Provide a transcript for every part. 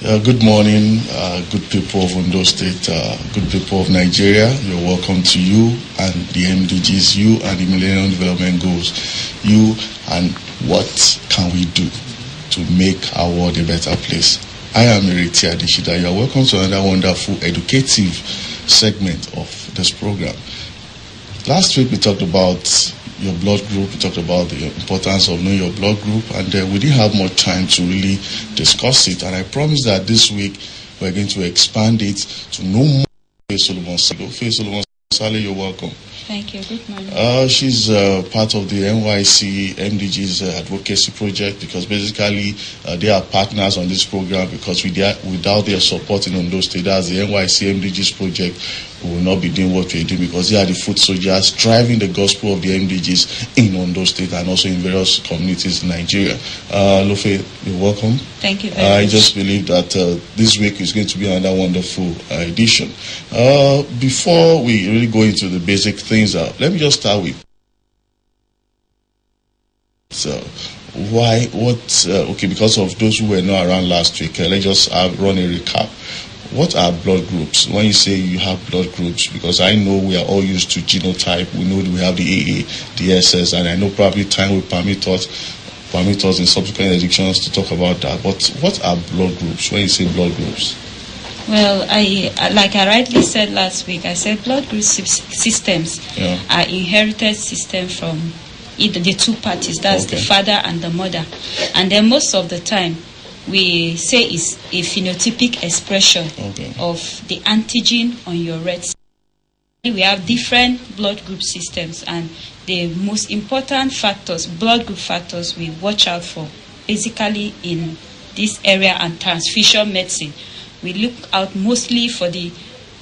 Good morning, good people of Ondo State, good people of Nigeria. You're welcome to you and the MDGs, you and the Millennium Development Goals. You and what can we do to make our world a better place? I am Ireti Adesida. You're welcome to another wonderful educative segment of this program. Last week we talked about your blood group, we talked about the importance of knowing your blood group, and we didn't have much time to really discuss it. And I promise that this week we're going to expand it to know more. Salle, you're welcome. Thank you. Good morning. She's part of the NYC MDGs advocacy project, because basically they are partners on this program, because without their support in Ondo State, as the NYC MDGs project, we will not be doing what we're doing, because they are the foot soldiers driving the gospel of the MDGs in Ondo State and also in various communities in Nigeria. Lohfe, you're welcome. Thank you very much. I just believe that this week is going to be another wonderful edition. Before we really go into the basic things, let me just start with because of those who were not around last week, let's just run a recap. What are blood groups? When you say you have blood groups, because I know we are all used to genotype, we know that we have the AA, the SS, and I know probably time will permit us in subsequent editions to talk about that. But what are blood groups when you say blood groups? Well, like I rightly said last week, I said blood group systems are inherited systems from either the two parties, that's the father and the mother. And then most of the time, we say it's a phenotypic expression of the antigen on your red cell. We have different blood group systems, and the most important factors, blood group factors, we watch out for basically in this area and transfusion medicine. We look out mostly for the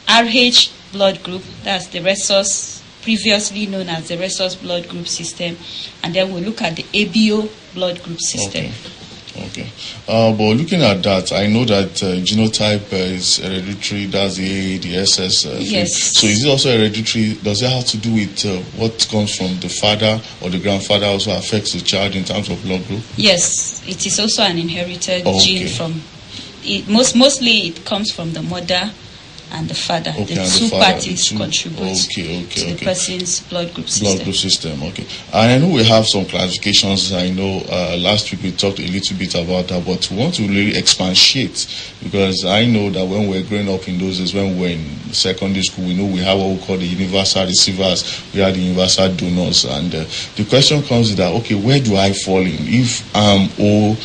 RH blood group, that's the Rhealyz, previously known as the Rhealyz blood group system, and then we look at the ABO blood group system. Okay. But looking at that, I know that genotype is hereditary, that's the AA, the SS. Yes. So is it also hereditary? Does it have to do with what comes from the father or the grandfather also affects the child in terms of blood group? Yes, it is also an inherited gene from it. Mostly it comes from the mother and the father. The two parties contribute to the person's blood group system. Blood group system, okay. And I know we have some classifications. I know last week we talked a little bit about that, but we want to really expatiate, because I know that when we were growing up in those days, when we were in secondary school, we know we have what we call the universal receivers, we have the universal donors, and the question comes that, okay, where do I fall in? If I'm O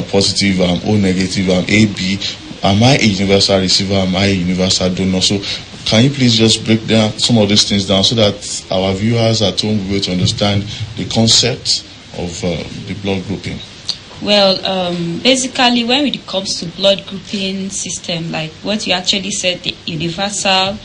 positive, I'm O negative, I'm AB, am I a universal receiver? Am I a universal donor? So can you please just break down some of these things down so that our viewers at home will be able to understand the concept of the blood grouping? Well, basically, when it comes to blood grouping system, like what you actually said, the universal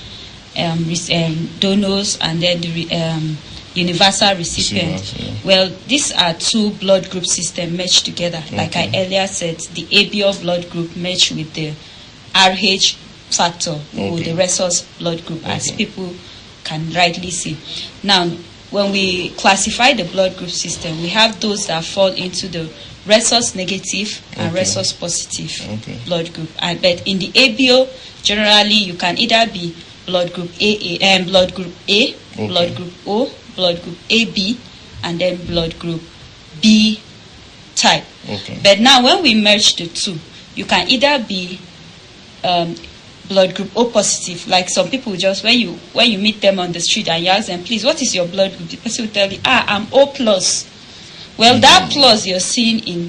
donors and then the universal recipients. Well, these are two blood group systems merged together. Like I earlier said, the ABO blood group merged with the RH factor or the Rhealyz blood group, as people can rightly see. Now, when we classify the blood group system, we have those that fall into the Rhealyz negative and Rhealyz positive blood group. But in the ABO, generally you can either be blood group AA and blood group A, blood group O, blood group AB, and then blood group B type. But now when we merge the two, you can either be blood group O positive, like some people just when you meet them on the street and you ask them, please, what is your blood group? The person will tell you, I'm O plus. Well, that plus you're seeing in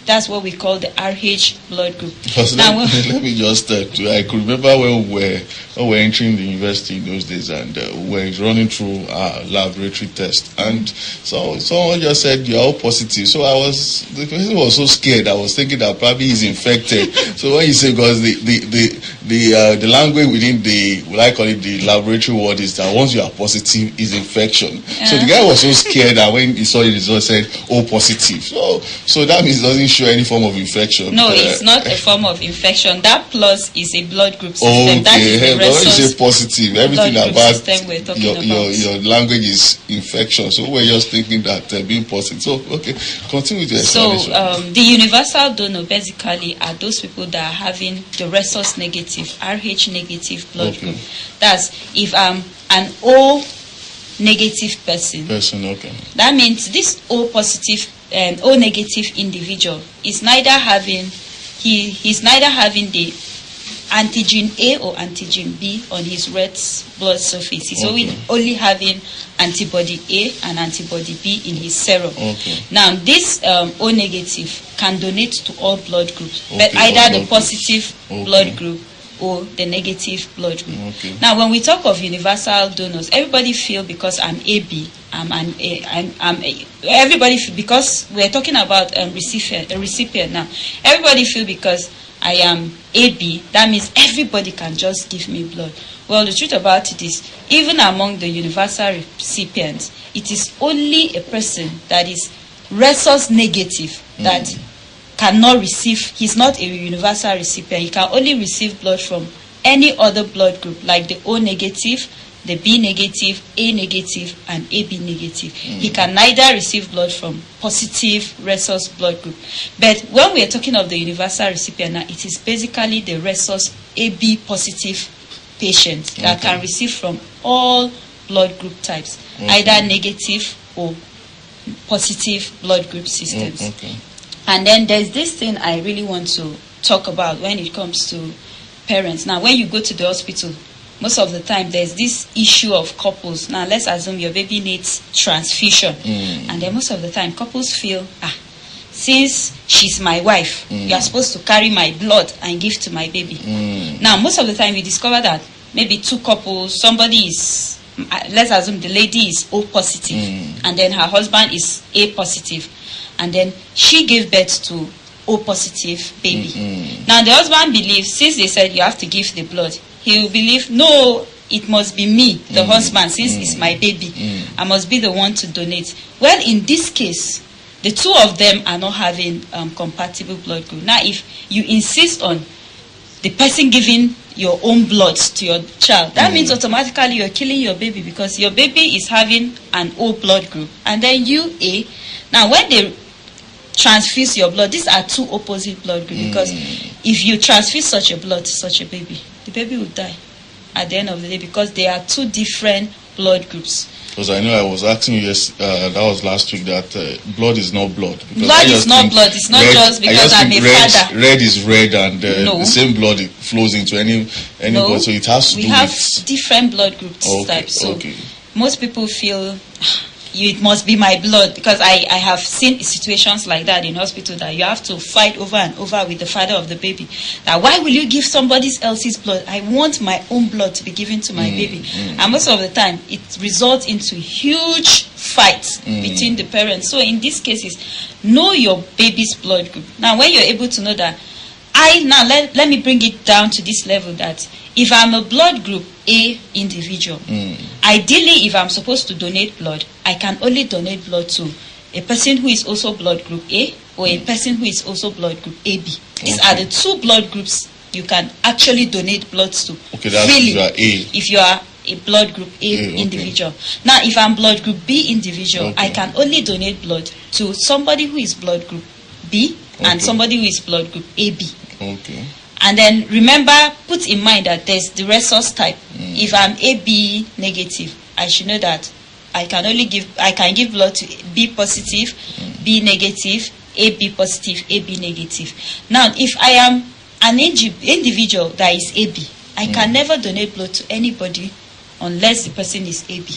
that's what we call the RH blood group. Now, let me just I could remember when we were entering the university in those days, and we were running through our laboratory test, and so someone just said you're all positive. So the person was so scared. I was thinking that probably he's infected. So when you say, because the language within the, what I call it, the laboratory word is that once you are positive is infection. So the guy was so scared that when he saw the result, said O positive. So that means it doesn't show any form of infection. No, it's not a form of infection. That plus is a blood group system. That is the when you say positive, everything about your language is infection. So we're just thinking that being positive. So okay, continue with your explanation. So the universal donor basically are those people that are having the rhesus negative, RH negative blood group. That's if I'm an O negative person. Okay. That means this O positive and O negative individual is neither having he's neither having the antigen A or antigen B on his red blood surface. He's only having antibody A and antibody B in his serum. Now, this O negative can donate to all blood groups, but either the positive blood group or the negative blood group. Now, when we talk of universal donors, everybody feel because I'm AB, everybody feel because we're talking about a recipient now. Everybody feel because I am AB, that means everybody can just give me blood. Well, the truth about it is, even among the universal recipients, it is only a person that is rhesus negative that cannot receive. He's not a universal recipient. He can only receive blood from any other blood group, like the O negative, the B negative, A negative, and AB negative. He can neither receive blood from positive rhesus blood group. But when we are talking of the universal recipient now, it is basically the rhesus AB positive patients that can receive from all blood group types, either negative or positive blood group systems. And then there's this thing I really want to talk about when it comes to parents. Now, when you go to the hospital, most of the time there's this issue of couples. Now, let's assume your baby needs transfusion. And then most of the time couples feel, since she's my wife, you're supposed to carry my blood and give to my baby. Now, most of the time we discover that maybe two couples, somebody is, let's assume the lady is O positive, and then her husband is A positive, and then she gave birth to O positive baby. Now, the husband believes, since they said you have to give the blood, he will believe, no, it must be me, the husband, since it's my baby. I must be the one to donate. Well, in this case, the two of them are not having compatible blood group. Now, if you insist on the person giving your own blood to your child, that means automatically you're killing your baby, because your baby is having an O blood group, and then you A. Now, when they transfuse your blood, these are two opposite blood groups, because if you transfuse such a blood to such a baby, the baby will die at the end of the day, because they are two different blood groups. Because I know I was asking you, that was last week, that blood is not blood. Blood is not blood. It's not just because I'm a father. Red is red, and the same blood flows into any blood, so it has to do with... We have different blood group types. So most people feel... it must be my blood, because I have seen situations like that in hospital, that you have to fight over and over with the father of the baby, that why will you give somebody else's blood? I want my own blood to be given to my baby. And most of the time it results into huge fights between the parents. So in these cases, know your baby's blood group. Now, when you're able to know that, let me bring it down to this level, that if I'm a blood group A individual, ideally, if I'm supposed to donate blood, I can only donate blood to a person who is also blood group A, or a person who is also blood group AB. These are the two blood groups you can actually donate blood to. That's freely, A. if you are a blood group A individual. Now, if I'm blood group B individual, I can only donate blood to somebody who is blood group B and somebody who is blood group AB. And then remember, put in mind that there's the rhesus type. If I'm AB negative, I should know that I can give blood to B positive, B negative, AB positive, AB negative. Now, if I am an individual that is AB, I can never donate blood to anybody unless the person is AB.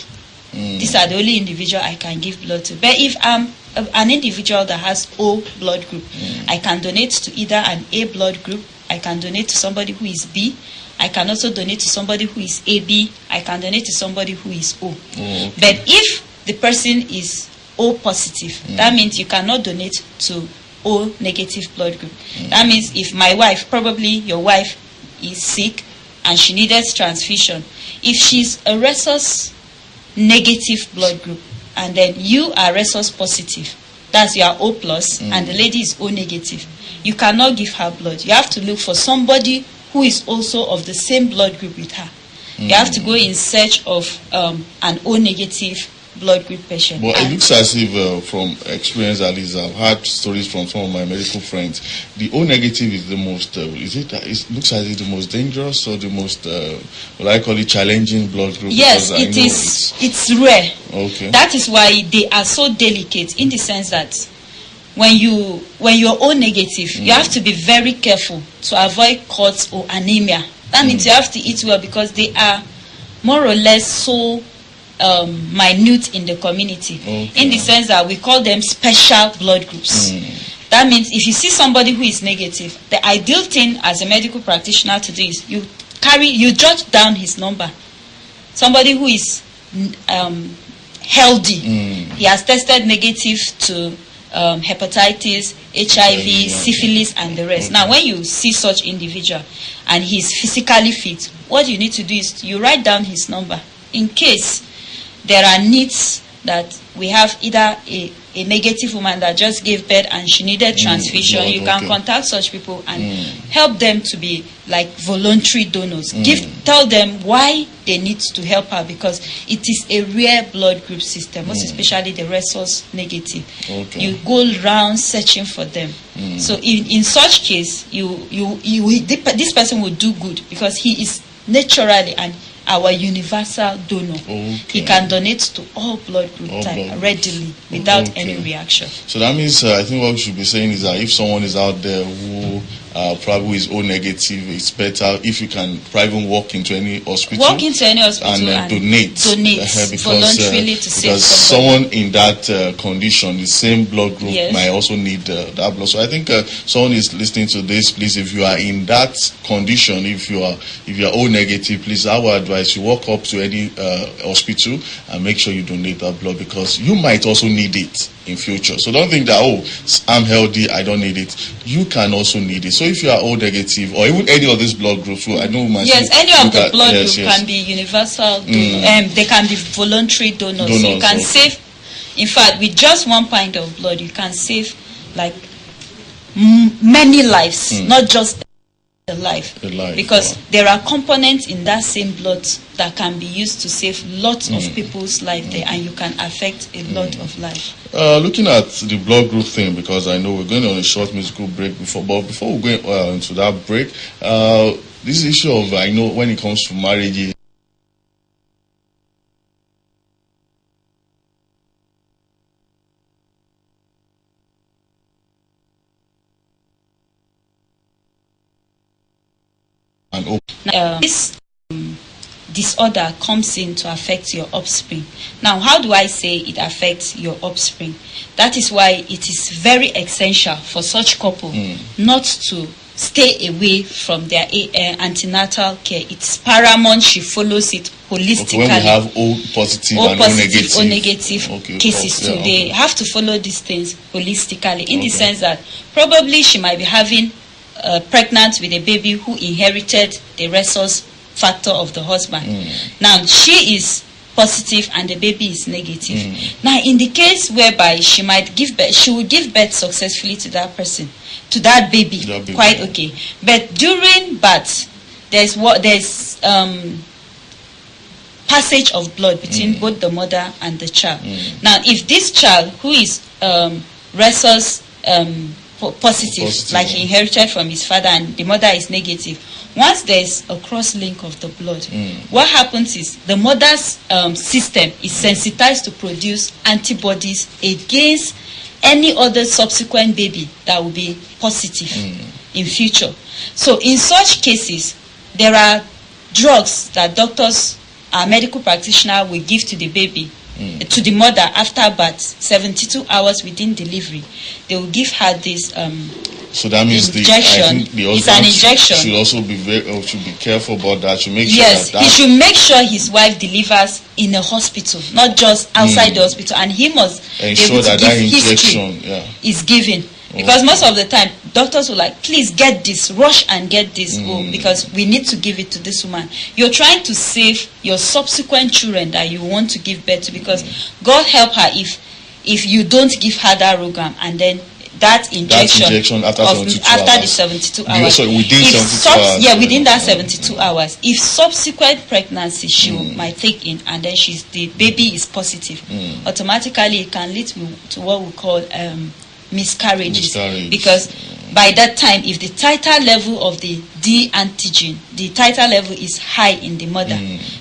These are the only individual I can give blood to. But if I'm an individual that has O blood group, I can donate to either an A blood group, I can donate to somebody who is B, I can also donate to somebody who is AB, I can donate to somebody who is O. But if the person is O positive, that means you cannot donate to O negative blood group. That means if my wife, probably your wife, is sick and she needed transfusion, if she's a rhesus negative blood group and then you are rhesus positive, that's your O plus, and the lady is O negative, you cannot give her blood. You have to look for somebody who is also of the same blood group with her. You have to go in search of an O negative blood group patient. But it looks as if, from experience at least, I've heard stories from some of my medical friends, the O negative is the most, it looks as if the most dangerous or the most, what I call it, challenging blood group? Yes, it is. It's rare. Okay. That is why they are so delicate, in the sense that when you're O negative, you have to be very careful to avoid cuts or anemia. That means you have to eat well, because they are more or less so minute in the community, in the sense that we call them special blood groups. That means if you see somebody who is negative, the ideal thing as a medical practitioner to do is you jot down his number. Somebody who is healthy, he has tested negative to hepatitis, HIV, syphilis, and the rest. Now, when you see such individual and he's physically fit, what you need to do is you write down his number in case there are needs that we have, either a negative woman that just gave birth and she needed transfusion. You can contact such people and help them to be like voluntary donors. Tell them why they need to help her, because it is a rare blood group system, most especially the Rhealyz negative. You go around searching for them. So in such case, this person will do good, because he is naturally our universal donor. He can donate to all blood group type readily without any reaction. So that means I think what we should be saying is that if someone is out there who probably is O negative, it's better if you can probably walk into any hospital. Walk into any hospital and donate voluntarily to save because someone in that condition, the same blood group, might also need that blood. So I think someone is listening to this. Please, if you are in that condition, if you are O negative, please, I would advise you walk up to any hospital and make sure you donate that blood, because you might also need it in future. So don't think that, I'm healthy, I don't need it. You can also need it. So if you are O negative, or even any of these blood groups, I know any of the blood groups can be universal donor. They can be voluntary donors. So you can save, in fact, with just 1 pint of blood, you can save like many lives, not just a life, because there are components in that same blood that can be used to save lots of people's life there, and you can affect a lot of life. Looking at the blood group thing, because I know we're going on a short musical break before we go into that break, this issue of, I know when it comes to marriage, this disorder comes in to affect your offspring. Now, how do I say it affects your offspring? That is why it is very essential for such couple not to stay away from their antenatal care. It's paramount she follows it holistically. When we have O positive and O negative cases too, they have to follow these things holistically, in the sense that probably she might be having pregnant with a baby who inherited the Rhealyz factor of the husband. Now she is positive and the baby is negative. Now in the case whereby she might give birth, she will give birth successfully to that person, to that baby, quite okay. But during birth, there's passage of blood between both the mother and the child. Now if this child who is Rhealyz positive, like he inherited from his father, and the mother is negative, once there's a cross link of the blood, what happens is the mother's system is sensitized to produce antibodies against any other subsequent baby that will be positive in future. So in such cases, there are drugs that doctors, our medical practitioner, will give to the baby, to the mother after birth, 72 hours within delivery. They will give her this so that means injection. It's an injection. Should also be should be careful about that. Should make sure that he should make sure his wife delivers in a hospital, not just outside the hospital, and he must ensure that injection is given. Because most of the time, doctors will like, please get this, rush and get this home, because we need to give it to this woman. You're trying to save your subsequent children that you want to give birth to, because God help her if you don't give her that program and then that injection after 72 after the hours. 72 hours. So within 72 hours. Yeah, within that 72 hours. If subsequent pregnancy she might take in, and then the baby is positive, automatically it can lead to what we call miscarriages. Because by that time, if the titer level of the D antigen, the titer level is high in the mother,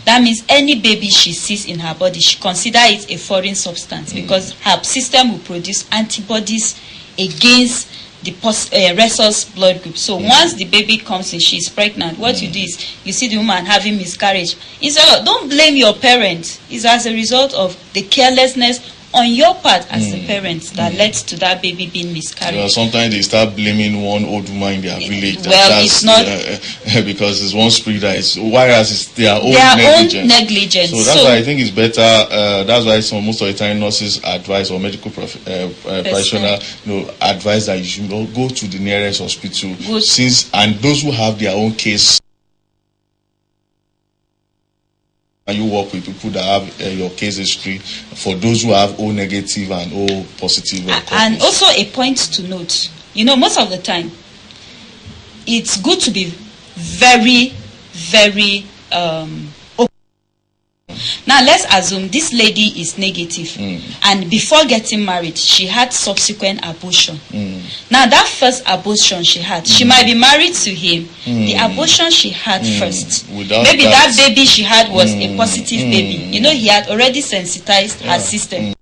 that means any baby she sees in her body, she consider it a foreign substance, because her system will produce antibodies against the rhesus blood group. So once the baby comes in, she's pregnant, what you do is you see the woman having miscarriage. Don't blame your parents. It's as a result of the carelessness on your part as the parents that led to that baby being miscarried. Yeah, sometimes they start blaming one old woman in their village. It's not because it's one spirit that is, whereas it's their own negligence. So that's why I think it's better. That's why most of the time nurses advise, or medical practitioner, advise that you should go to the nearest hospital. And those who have their own case. And you work with people that have your case history, for those who have O negative and O positive. And also a point to note, most of the time, it's good to be very, very open. Now, let's assume this lady is negative, and before getting married, she had subsequent abortion. Now, that first abortion she had, she might be married to him. The abortion she had first, maybe that baby she had was a positive baby. He had already sensitized her system.